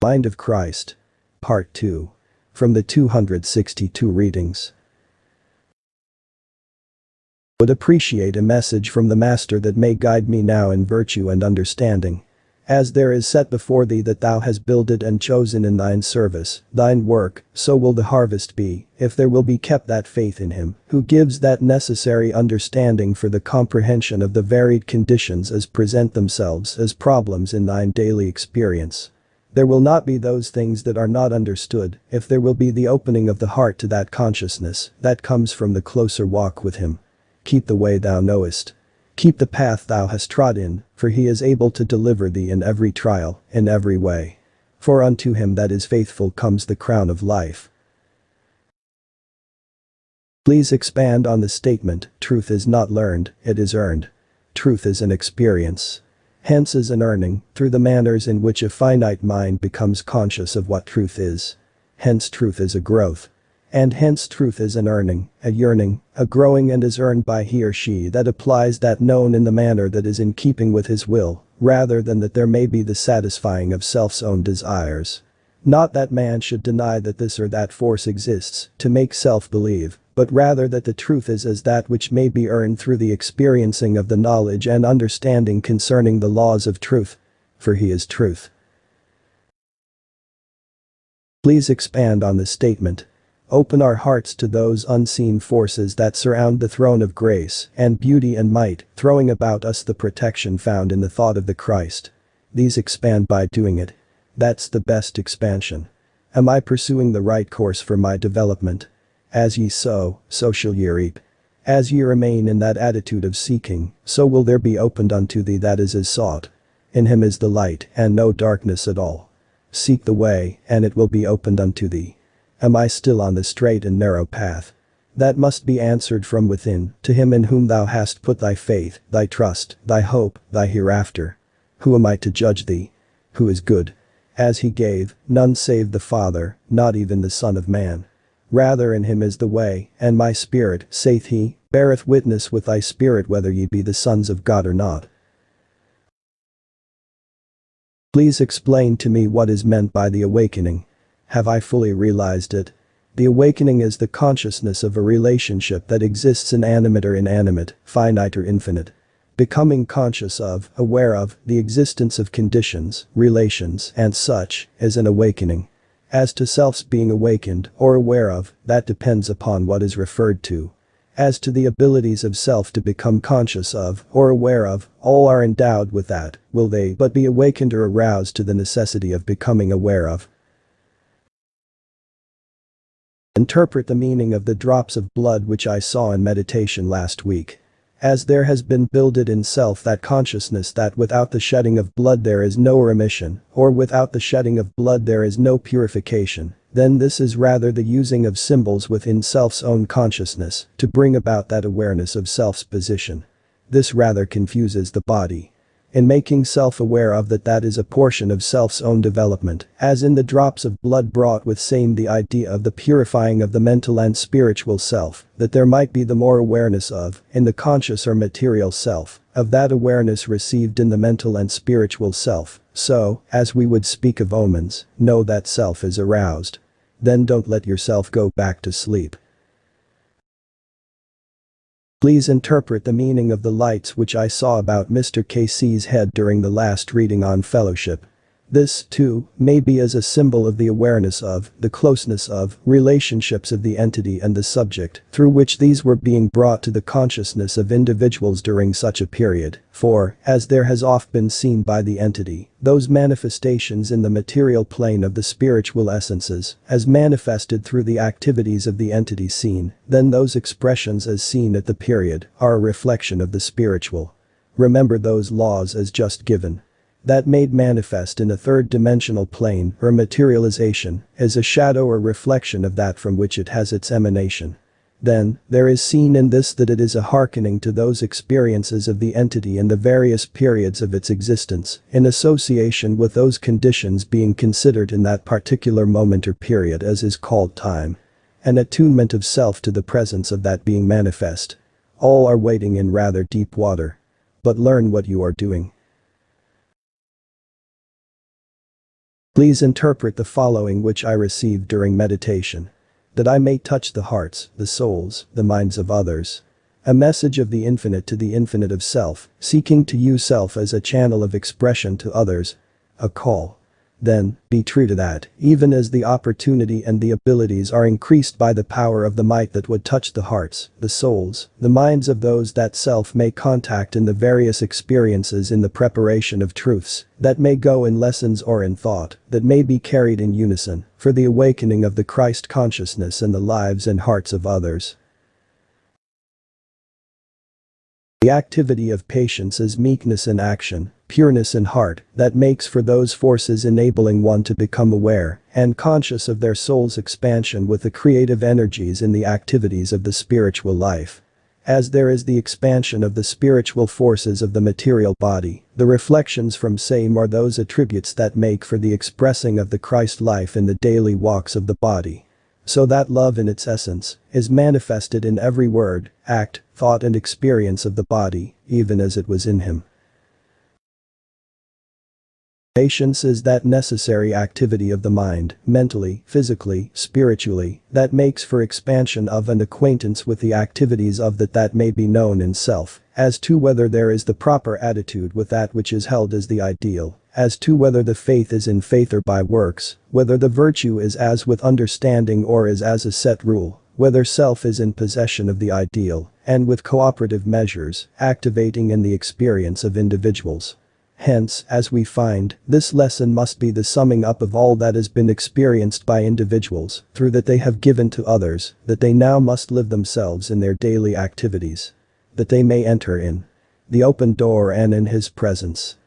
Mind of Christ. Part 2. From the 262 readings. Would appreciate a message from the Master that may guide me now in virtue and understanding. As there is set before thee that thou hast builded and chosen in thine service, thine work, so will the harvest be, if there will be kept that faith in him, who gives that necessary understanding for the comprehension of the varied conditions as present themselves as problems in thine daily experience. There will not be those things that are not understood, if there will be the opening of the heart to that consciousness that comes from the closer walk with him. Keep the way thou knowest. Keep the path thou hast trod in, for he is able to deliver thee in every trial, in every way. For unto him that is faithful comes the crown of life. Please expand on the statement, truth is not learned, it is earned. Truth is an experience. Hence is an earning, through the manners in which a finite mind becomes conscious of what truth is. Hence truth is a growth. And hence truth is an earning, a yearning, a growing, and is earned by he or she that applies that known in the manner that is in keeping with his will, rather than that there may be the satisfying of self's own desires. Not that man should deny that this or that force exists, to make self believe, but rather that the truth is as that which may be earned through the experiencing of the knowledge and understanding concerning the laws of truth. For he is truth. Please expand on the statement. Open our hearts to those unseen forces that surround the throne of grace and beauty and might, throwing about us the protection found in the thought of the Christ. These expand by doing it. That's the best expansion. Am I pursuing the right course for my development? As ye sow, so shall ye reap. As ye remain in that attitude of seeking, so will there be opened unto thee that is as sought. In him is the light and no darkness at all. Seek the way, and it will be opened unto thee. Am I still on the straight and narrow path? That must be answered from within, to him in whom thou hast put thy faith, thy trust, thy hope, thy hereafter. Who am I to judge thee? Who is good? As he gave, none save the Father, not even the Son of Man. Rather in him is the way, and my spirit, saith he, beareth witness with thy spirit whether ye be the sons of God or not. Please explain to me what is meant by the awakening. Have I fully realized it? The awakening is the consciousness of a relationship that exists in animate or inanimate, finite or infinite. Becoming conscious of, aware of, the existence of conditions, relations, and such, is an awakening. As to self's being awakened, or aware of, that depends upon what is referred to. As to the abilities of self to become conscious of, or aware of, all are endowed with that, will they but be awakened or aroused to the necessity of becoming aware of. Interpret the meaning of the drops of blood which I saw in meditation last week. As there has been builded in self that consciousness that without the shedding of blood there is no remission, or without the shedding of blood there is no purification, then this is rather the using of symbols within self's own consciousness to bring about that awareness of self's position. This rather confuses the body. In making self-aware of that is a portion of self's own development, as in the drops of blood brought with same the idea of the purifying of the mental and spiritual self, that there might be the more awareness of, in the conscious or material self, of that awareness received in the mental and spiritual self, so, as we would speak of omens, know that self is aroused. Then don't let yourself go back to sleep. Please interpret the meaning of the lights which I saw about Mr. Cayce's head during the last reading on fellowship. This, too, may be as a symbol of the awareness of, the closeness of, relationships of the entity and the subject, through which these were being brought to the consciousness of individuals during such a period, for, as there has oft been seen by the entity, those manifestations in the material plane of the spiritual essences, as manifested through the activities of the entity seen, then those expressions as seen at the period, are a reflection of the spiritual. Remember those laws as just given. That made manifest in a third-dimensional plane or materialization is a shadow or reflection of that from which it has its emanation. Then, there is seen in this that it is a hearkening to those experiences of the entity in the various periods of its existence, in association with those conditions being considered in that particular moment or period as is called time. An attunement of self to the presence of that being manifest. All are wading in rather deep water. But learn what you are doing. Please interpret the following which I received during meditation. That I may touch the hearts, the souls, the minds of others. A message of the infinite to the infinite of self, seeking to use self as a channel of expression to others. A call. Then, be true to that, even as the opportunity and the abilities are increased by the power of the might that would touch the hearts, the souls, the minds of those that self may contact in the various experiences in the preparation of truths, that may go in lessons or in thought, that may be carried in unison, for the awakening of the Christ consciousness in the lives and hearts of others. The activity of patience is meekness in action, pureness in heart, that makes for those forces enabling one to become aware and conscious of their soul's expansion with the creative energies in the activities of the spiritual life. As there is the expansion of the spiritual forces of the material body, the reflections from same are those attributes that make for the expressing of the Christ life in the daily walks of the body. So that love in its essence is manifested in every word, act, thought and experience of the body, even as it was in him. Patience is that necessary activity of the mind, mentally, physically, spiritually, that makes for expansion of and acquaintance with the activities of that may be known in self, as to whether there is the proper attitude with that which is held as the ideal, as to whether the faith is in faith or by works, whether the virtue is as with understanding or is as a set rule, whether self is in possession of the ideal, and with cooperative measures, activating in the experience of individuals. Hence, as we find, this lesson must be the summing up of all that has been experienced by individuals, through that they have given to others, that they now must live themselves in their daily activities. That they may enter in the open door and in his presence.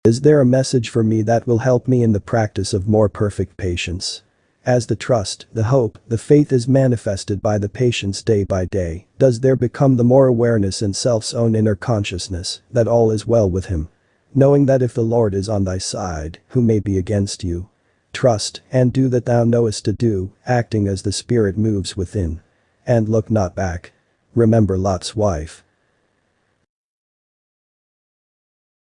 Is there a message for me that will help me in the practice of more perfect patience? As the trust, the hope, the faith is manifested by the patience day by day, does there become the more awareness in self's own inner consciousness that all is well with him. Knowing that if the Lord is on thy side, who may be against you? Trust, and do that thou knowest to do, acting as the Spirit moves within. And look not back. Remember Lot's wife.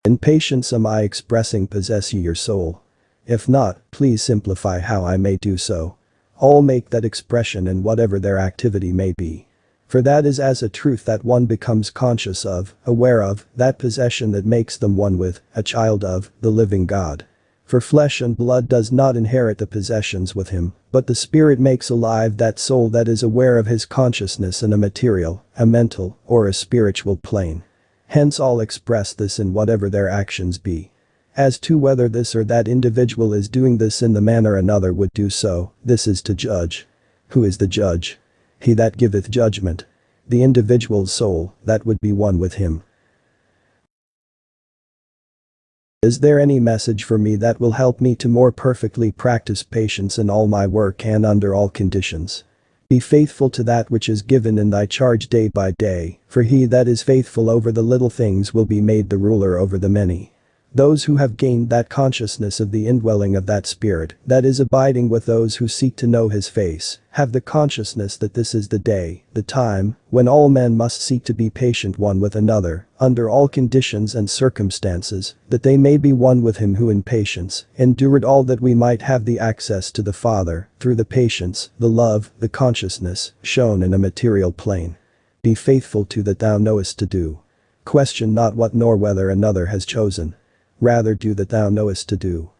In patience am I expressing possess ye your soul? If not, please simplify how I may do so. All make that expression in whatever their activity may be. For that is as a truth that one becomes conscious of, aware of, that possession that makes them one with, a child of, the living God. For flesh and blood does not inherit the possessions with him, but the Spirit makes alive that soul that is aware of his consciousness in a material, a mental, or a spiritual plane. Hence all express this in whatever their actions be. As to whether this or that individual is doing this in the manner another would do so, this is to judge. Who is the judge? He that giveth judgment. The individual's soul, that would be one with him. Is there any message for me that will help me to more perfectly practice patience in all my work and under all conditions? Be faithful to that which is given in thy charge day by day, for he that is faithful over the little things will be made the ruler over the many. Those who have gained that consciousness of the indwelling of that Spirit that is abiding with those who seek to know his face, have the consciousness that this is the day, the time, when all men must seek to be patient one with another, under all conditions and circumstances, that they may be one with him who in patience endured all that we might have the access to the Father, through the patience, the love, the consciousness, shown in a material plane. Be faithful to that thou knowest to do. Question not what nor whether another has chosen. Rather do that thou knowest to do.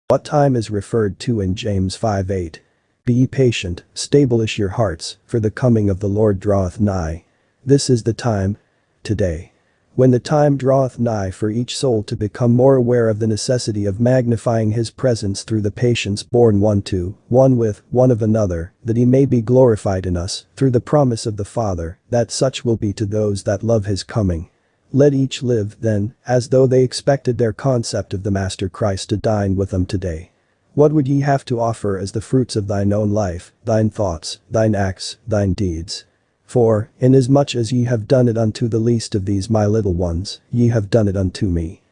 What time is referred to in James 5:8? Be ye patient, stablish your hearts, for the coming of the Lord draweth nigh. This is the time. Today. When the time draweth nigh for each soul to become more aware of the necessity of magnifying his presence through the patience born one to, one with, one of another, that he may be glorified in us, through the promise of the Father, that such will be to those that love his coming. Let each live, then, as though they expected their concept of the Master Christ to dine with them today. What would ye have to offer as the fruits of thine own life, thine thoughts, thine acts, thine deeds? For, inasmuch as ye have done it unto the least of these my little ones, ye have done it unto me.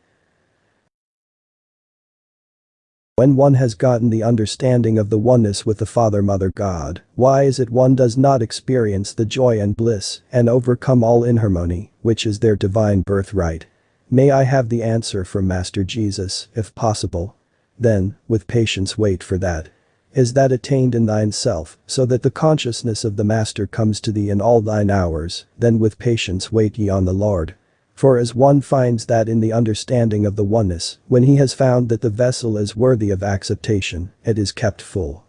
When one has gotten the understanding of the oneness with the Father Mother God, why is it one does not experience the joy and bliss and overcome all inharmony, which is their divine birthright? May I have the answer from Master Jesus, if possible? Then, with patience wait for that. Is that attained in thine self, so that the consciousness of the Master comes to thee in all thine hours, then with patience wait ye on the Lord. For as one finds that in the understanding of the oneness, when he has found that the vessel is worthy of acceptation, it is kept full.